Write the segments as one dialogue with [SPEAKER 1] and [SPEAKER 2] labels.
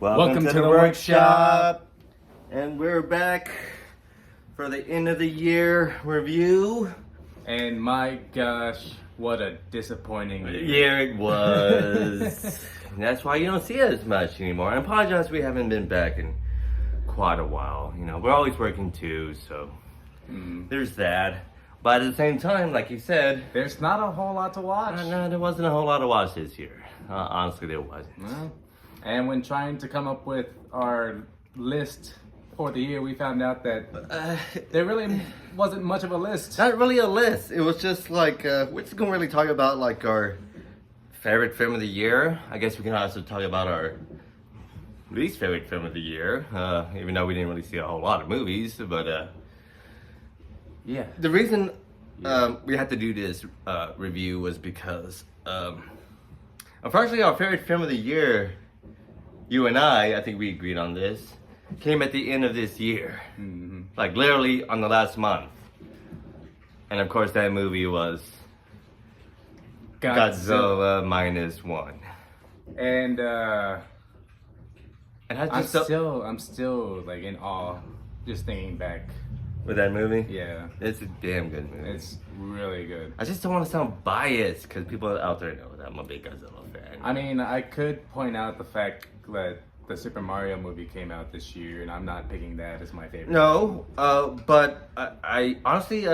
[SPEAKER 1] Welcome to the workshop. And we're back for the end of the year review.
[SPEAKER 2] And my gosh, what a disappointing year.
[SPEAKER 1] Yeah, it was. That's why you don't see us much anymore. I apologize, we haven't been back in quite a while. You know, we're always working too, so there's that. But at the same time, like you said,
[SPEAKER 2] There's not a whole lot to watch.
[SPEAKER 1] no, there wasn't a whole lot to watch this year. Honestly, there wasn't.
[SPEAKER 2] No. And when trying to come up with our list for the year, we found out that there really wasn't much of a list.
[SPEAKER 1] Not really a list. It was just like, we're just gonna really talk about like our favorite film of the year. I guess we can also talk about our least favorite film of the year, even though we didn't really see a whole lot of movies. But
[SPEAKER 2] Yeah.
[SPEAKER 1] the reason we had to do this review was because, unfortunately, our favorite film of the year, you and I think we agreed on this, came at the end of this year. Like literally on the last month. And of course that movie was Godzilla -1.
[SPEAKER 2] And
[SPEAKER 1] And I
[SPEAKER 2] I'm
[SPEAKER 1] just
[SPEAKER 2] still like in awe just thinking back.
[SPEAKER 1] with that movie?
[SPEAKER 2] Yeah.
[SPEAKER 1] It's a damn good movie.
[SPEAKER 2] It's really good.
[SPEAKER 1] I just don't want to sound biased because people out there know that I'm a big Godzilla fan.
[SPEAKER 2] I mean, I could point out the fact that the Super Mario movie came out this year, and I'm not picking that as my favorite.
[SPEAKER 1] No, but I honestly,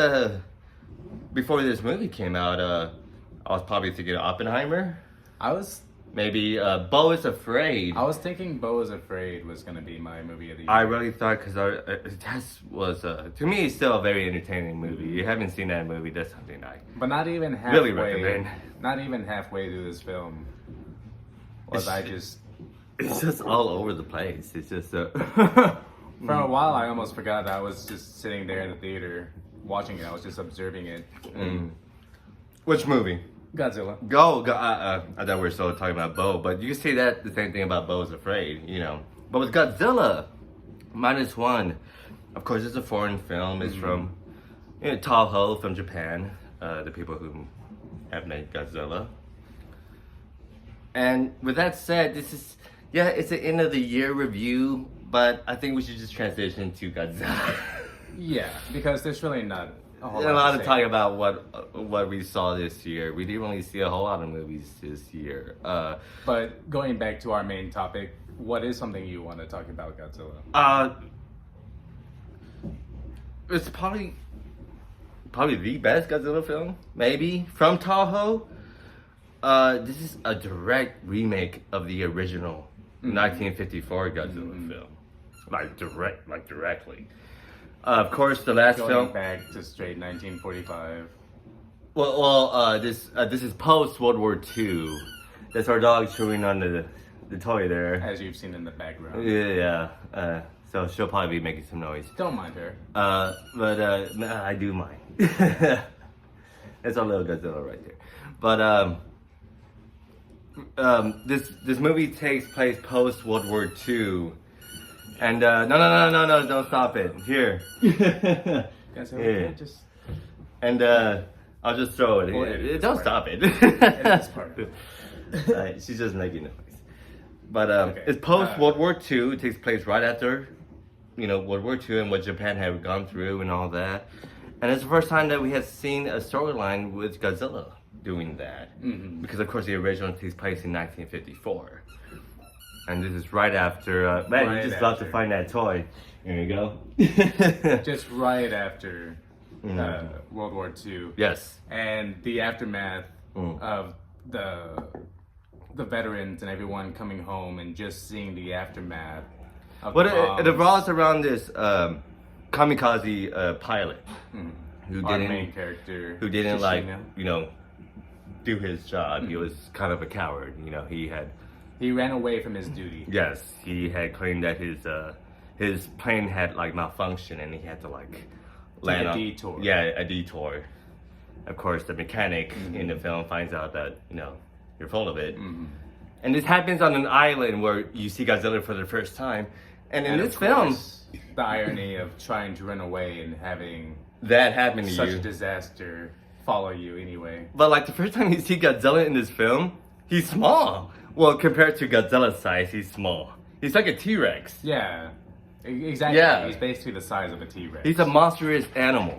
[SPEAKER 1] before this movie came out, I was probably thinking Oppenheimer.
[SPEAKER 2] I was
[SPEAKER 1] Maybe Beau is Afraid.
[SPEAKER 2] thinking Beau is Afraid was gonna be my movie of the year.
[SPEAKER 1] I really thought because that was to me it's still a very entertaining movie. You haven't seen that movie? That's something I
[SPEAKER 2] But not even halfway.
[SPEAKER 1] really recommend.
[SPEAKER 2] Not even halfway through this film was I just.
[SPEAKER 1] It's just all over the place. It's just
[SPEAKER 2] For a while, I almost forgot that I was just sitting there in the theater watching it. I was just observing it.
[SPEAKER 1] Which movie?
[SPEAKER 2] Godzilla.
[SPEAKER 1] I thought we were still talking about Beau, but you can say that the same thing about Beau is Afraid, you know. But with Godzilla -1, of course, it's a foreign film. It's from TOHO from Japan, the people who have made Godzilla. And with that said, it's an end of the year review, but I think we should just transition to Godzilla.
[SPEAKER 2] Yeah, because there's really not a whole
[SPEAKER 1] A lot
[SPEAKER 2] to
[SPEAKER 1] to
[SPEAKER 2] say.
[SPEAKER 1] talk about what we saw this year. We didn't really see a whole lot of movies this year.
[SPEAKER 2] But going back to our main topic, what is something you want to talk about Godzilla?
[SPEAKER 1] It's probably the best Godzilla film, maybe from Toho. This is a direct remake of the original 1954 Godzilla film, directly. Of course, the last
[SPEAKER 2] Going
[SPEAKER 1] film.
[SPEAKER 2] back to straight 1945.
[SPEAKER 1] This is post World War II. That's our dog chewing on the toy there.
[SPEAKER 2] As you've seen in the background.
[SPEAKER 1] Yeah. So she'll probably be making some noise.
[SPEAKER 2] Don't mind her.
[SPEAKER 1] But I do mind. It's our little Godzilla right there. But this movie takes place post World War II. And no, don't stop it. Here.
[SPEAKER 2] Godzilla, just.
[SPEAKER 1] And I'll just throw it.
[SPEAKER 2] Well,
[SPEAKER 1] Don't stop it.
[SPEAKER 2] It's part of it.
[SPEAKER 1] She's just making noise. But
[SPEAKER 2] Okay.
[SPEAKER 1] it's post World War II. It takes place right after, World War II and what Japan had gone through and all that. And it's the first time that we have seen a storyline with Godzilla doing that. Because of course the original takes place in 1954. And this is right after. Man,
[SPEAKER 2] Right
[SPEAKER 1] you just love to
[SPEAKER 2] after.
[SPEAKER 1] find that toy. There you go.
[SPEAKER 2] Just right after World War II.
[SPEAKER 1] Yes.
[SPEAKER 2] And the aftermath of the veterans and everyone coming home and just seeing the aftermath of
[SPEAKER 1] But
[SPEAKER 2] the bombs.
[SPEAKER 1] it revolves around this kamikaze pilot who
[SPEAKER 2] Our
[SPEAKER 1] didn't
[SPEAKER 2] main character,
[SPEAKER 1] who didn't
[SPEAKER 2] Shishino.
[SPEAKER 1] do his job. He was kind of a coward.
[SPEAKER 2] He ran away from his duty.
[SPEAKER 1] He had claimed that his plane had malfunctioned and he had to land
[SPEAKER 2] a
[SPEAKER 1] on
[SPEAKER 2] detour.
[SPEAKER 1] Yeah, a detour. Of course, the mechanic in the film finds out that you're full of it. And this happens on an island where you see Godzilla for the first time. And in
[SPEAKER 2] And
[SPEAKER 1] this
[SPEAKER 2] of
[SPEAKER 1] film,
[SPEAKER 2] course, the irony of trying to run away and having
[SPEAKER 1] that happened to
[SPEAKER 2] such
[SPEAKER 1] you.
[SPEAKER 2] disaster follow you anyway.
[SPEAKER 1] But like the first time you see Godzilla in this film, he's small. Well, compared to Godzilla's size, he's small. He's like a T-Rex.
[SPEAKER 2] Yeah, exactly.
[SPEAKER 1] Yeah.
[SPEAKER 2] He's basically the size of a T-Rex.
[SPEAKER 1] He's a monstrous animal.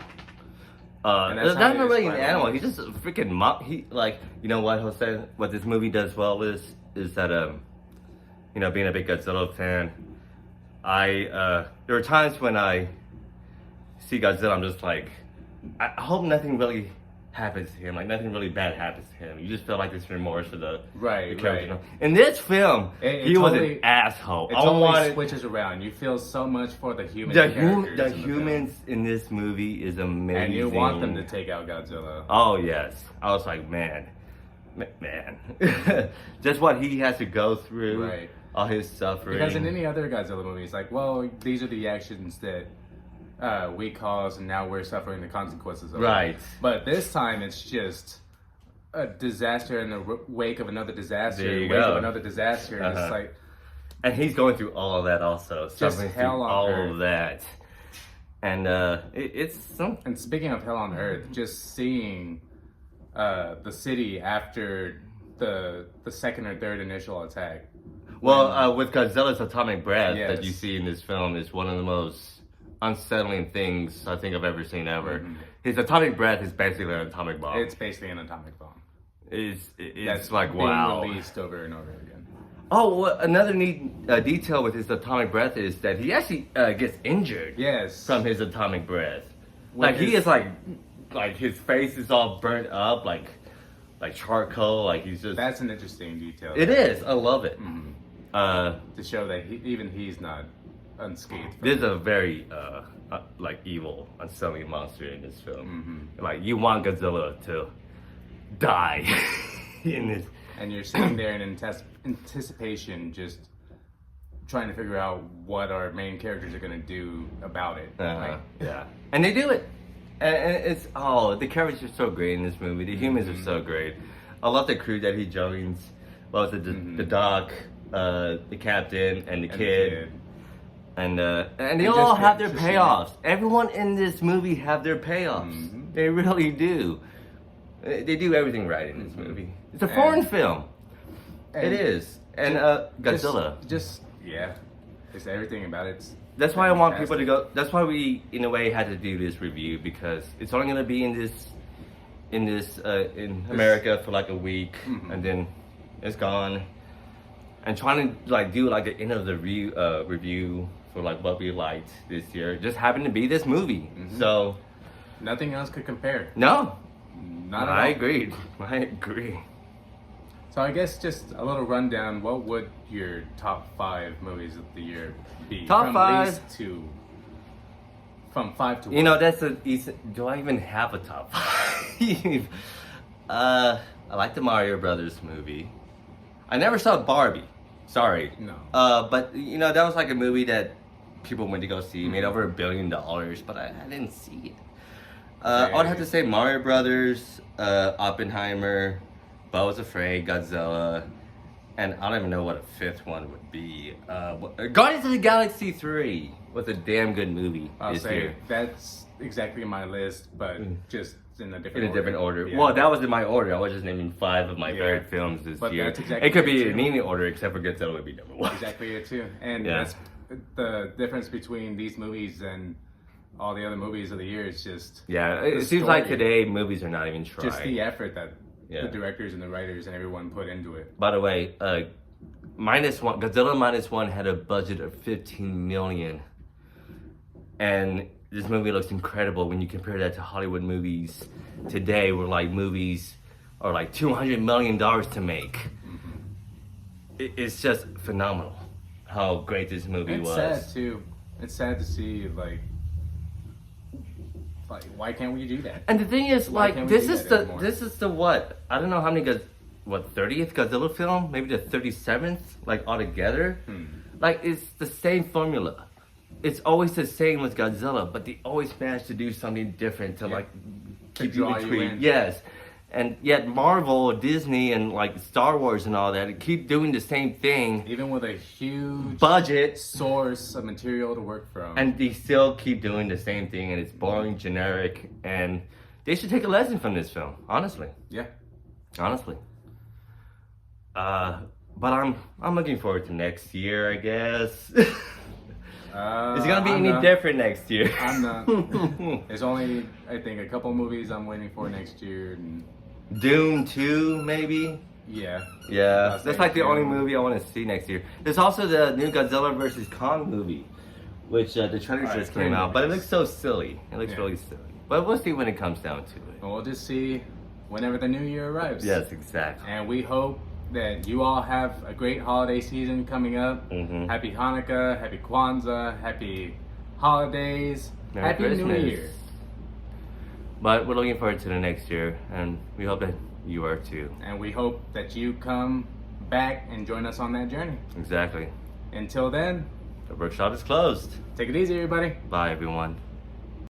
[SPEAKER 2] And that's
[SPEAKER 1] Not
[SPEAKER 2] how he
[SPEAKER 1] even really an
[SPEAKER 2] describes
[SPEAKER 1] animal.
[SPEAKER 2] him.
[SPEAKER 1] He's just a freaking he like, you know what, Jose? What this movie does well is that you know, being a big Godzilla fan, there are times when I see Godzilla, I'm just like, I hope nothing really happens to him. Like nothing really bad happens to him. You just feel like this remorse for the character.
[SPEAKER 2] Right.
[SPEAKER 1] In this film,
[SPEAKER 2] It
[SPEAKER 1] he was
[SPEAKER 2] totally-
[SPEAKER 1] an asshole.
[SPEAKER 2] It
[SPEAKER 1] I
[SPEAKER 2] totally
[SPEAKER 1] wanted
[SPEAKER 2] switches around. You feel so much for the human
[SPEAKER 1] the
[SPEAKER 2] characters. in the
[SPEAKER 1] humans
[SPEAKER 2] film.
[SPEAKER 1] in this movie is amazing.
[SPEAKER 2] And you want them to take out Godzilla.
[SPEAKER 1] Oh yes, I was like, man, just what he has to go through,
[SPEAKER 2] Right.
[SPEAKER 1] all his suffering.
[SPEAKER 2] Because in any other Godzilla movie, it's like, well, these are the actions that we caused, and now we're suffering the consequences of
[SPEAKER 1] Right.
[SPEAKER 2] it. But this time, it's just a disaster in the wake of another disaster,
[SPEAKER 1] There you
[SPEAKER 2] wake
[SPEAKER 1] go.
[SPEAKER 2] of another disaster. And
[SPEAKER 1] Uh-huh.
[SPEAKER 2] it's like,
[SPEAKER 1] And he's going through all of that also, suffering through
[SPEAKER 2] hell on
[SPEAKER 1] all
[SPEAKER 2] earth.
[SPEAKER 1] of that. And it's some.
[SPEAKER 2] and speaking of hell on earth, just seeing the city after the second or third initial attack.
[SPEAKER 1] Well, with Godzilla's atomic breath
[SPEAKER 2] Yes.
[SPEAKER 1] that you see in this film is one of the most unsettling things I think I've ever seen ever.
[SPEAKER 2] Mhm.
[SPEAKER 1] His atomic breath is basically an atomic bomb.
[SPEAKER 2] It's basically an atomic bomb.
[SPEAKER 1] It's
[SPEAKER 2] That's
[SPEAKER 1] like,
[SPEAKER 2] being
[SPEAKER 1] wow.
[SPEAKER 2] released over and over again.
[SPEAKER 1] Oh, well, another neat detail with his atomic breath is that he actually gets injured
[SPEAKER 2] Yes.
[SPEAKER 1] from his atomic breath.
[SPEAKER 2] With
[SPEAKER 1] Like he
[SPEAKER 2] his-
[SPEAKER 1] is like his face is all burnt up, like charcoal. Like he's just.
[SPEAKER 2] That's an interesting detail.
[SPEAKER 1] It is. I love it.
[SPEAKER 2] Mhm.
[SPEAKER 1] Uh,
[SPEAKER 2] To show that even he's not unscathed. from
[SPEAKER 1] there's a very like evil, unsettling monster in this film.
[SPEAKER 2] Mhm.
[SPEAKER 1] Like you want Godzilla to die in this.
[SPEAKER 2] And you're sitting there in anticipation, just trying to figure out what our main characters are going to do about it. Like,
[SPEAKER 1] Yeah, and they do it, and it's the characters are so great in this movie. The humans are so great. I love the crew that he joins. What was it? The doc, the captain, and the kid. And they all
[SPEAKER 2] just-
[SPEAKER 1] have their
[SPEAKER 2] just
[SPEAKER 1] payoffs. Everyone in this movie have their payoffs.
[SPEAKER 2] Mhm.
[SPEAKER 1] They really do. They do everything right in this movie. It's a
[SPEAKER 2] And-
[SPEAKER 1] foreign film.
[SPEAKER 2] and
[SPEAKER 1] It is. And Godzilla.
[SPEAKER 2] Yeah. Just everything about it.
[SPEAKER 1] That's why I want people to go. That's why we, in a way, had to do this review because it's only going to be in America for like a week,
[SPEAKER 2] Mhm.
[SPEAKER 1] and then it's gone. And trying to like do like the end of the review for like what we liked this year just happened to be this movie.
[SPEAKER 2] Mhm.
[SPEAKER 1] So
[SPEAKER 2] Nothing else could compare.
[SPEAKER 1] no,
[SPEAKER 2] Not at all.
[SPEAKER 1] I agreed. I agree.
[SPEAKER 2] So I guess just a little rundown. What would your top 5 movies of the year be?
[SPEAKER 1] Top
[SPEAKER 2] from
[SPEAKER 1] 5?
[SPEAKER 2] least to from 5 to 1.
[SPEAKER 1] You know, that's a decent. Do I even have a top 5? I like the Mario Brothers movie. I never saw Barbie. Sorry.
[SPEAKER 2] No.
[SPEAKER 1] But you know, that was like a movie that people went to go see. Made over $1 billion, but I didn't see it. I would have to say Mario Brothers, Oppenheimer, Bo Was Afraid, Godzilla, and I don't even know what a fifth one would be. Guardians of the Galaxy 3 was a damn good movie
[SPEAKER 2] I'll
[SPEAKER 1] this
[SPEAKER 2] say
[SPEAKER 1] year.
[SPEAKER 2] that's exactly my list, but just in a different
[SPEAKER 1] In a different order.
[SPEAKER 2] Yeah.
[SPEAKER 1] Well, that was in my order. I was just naming 5 of my
[SPEAKER 2] Yeah.
[SPEAKER 1] favorite films this
[SPEAKER 2] But
[SPEAKER 1] year.
[SPEAKER 2] that's exactly
[SPEAKER 1] It could be
[SPEAKER 2] it,
[SPEAKER 1] in
[SPEAKER 2] too.
[SPEAKER 1] any order except for Godzilla would be number 1.
[SPEAKER 2] Exactly it too. And
[SPEAKER 1] Yeah.
[SPEAKER 2] that's the difference between these movies and all the other movies of the year. It's just
[SPEAKER 1] Yeah,
[SPEAKER 2] the
[SPEAKER 1] it seems like
[SPEAKER 2] story.
[SPEAKER 1] today movies are not even trying.
[SPEAKER 2] just the effort that
[SPEAKER 1] Yeah.
[SPEAKER 2] the directors and the writers and everyone put into it.
[SPEAKER 1] By the way, Godzilla Minus One had a budget of 15 million, and this movie looks incredible when you compare that to Hollywood movies today, where like movies are like $200 million to make. It's just phenomenal how great this movie
[SPEAKER 2] It's
[SPEAKER 1] was.
[SPEAKER 2] sad too. It's sad to see like why can't we do that?
[SPEAKER 1] And the thing is,
[SPEAKER 2] Why
[SPEAKER 1] like,
[SPEAKER 2] can't we
[SPEAKER 1] this
[SPEAKER 2] do
[SPEAKER 1] is
[SPEAKER 2] that anymore?
[SPEAKER 1] this is the what? I don't know how many 30th Godzilla film? Maybe the 37th, like altogether. Like, it's the same formula. It's always the same with Godzilla, but they always manage to do something different to like keep you
[SPEAKER 2] draw you
[SPEAKER 1] intrigued.
[SPEAKER 2] in.
[SPEAKER 1] Yes. And yet Marvel, Disney, and like Star Wars and all that keep doing the same thing.
[SPEAKER 2] Even with a huge
[SPEAKER 1] Budget.
[SPEAKER 2] source of material to work from.
[SPEAKER 1] And they still keep doing the same thing, and it's boring, generic, and they should take a lesson from this film, honestly.
[SPEAKER 2] yeah.
[SPEAKER 1] Honestly. But I'm looking forward to next year, I guess. Is it gonna be
[SPEAKER 2] I'm
[SPEAKER 1] any
[SPEAKER 2] not.
[SPEAKER 1] different next year?
[SPEAKER 2] I'm not. There's only, I think, a couple movies I'm waiting for next year. And
[SPEAKER 1] Dune 2, maybe?
[SPEAKER 2] yeah.
[SPEAKER 1] Yeah, that's like the
[SPEAKER 2] Dune.
[SPEAKER 1] only movie I want to see next year. There's also the new Godzilla vs. Kong movie, which the trailer just came out, but it looks so silly. It looks really silly. But we'll see when it comes down to it.
[SPEAKER 2] And we'll just see whenever the new year arrives.
[SPEAKER 1] Yes, exactly.
[SPEAKER 2] And we hope that you all have a great holiday season coming up.
[SPEAKER 1] Mhm.
[SPEAKER 2] Happy Hanukkah, happy Kwanzaa, happy holidays,
[SPEAKER 1] Merry
[SPEAKER 2] happy New
[SPEAKER 1] Christmas.
[SPEAKER 2] Year.
[SPEAKER 1] But we're looking forward to the next year, and we hope that you are too.
[SPEAKER 2] And we hope that you come back and join us on that journey.
[SPEAKER 1] Exactly.
[SPEAKER 2] Until then,
[SPEAKER 1] The workshop is closed.
[SPEAKER 2] take it easy, everybody.
[SPEAKER 1] Bye, everyone.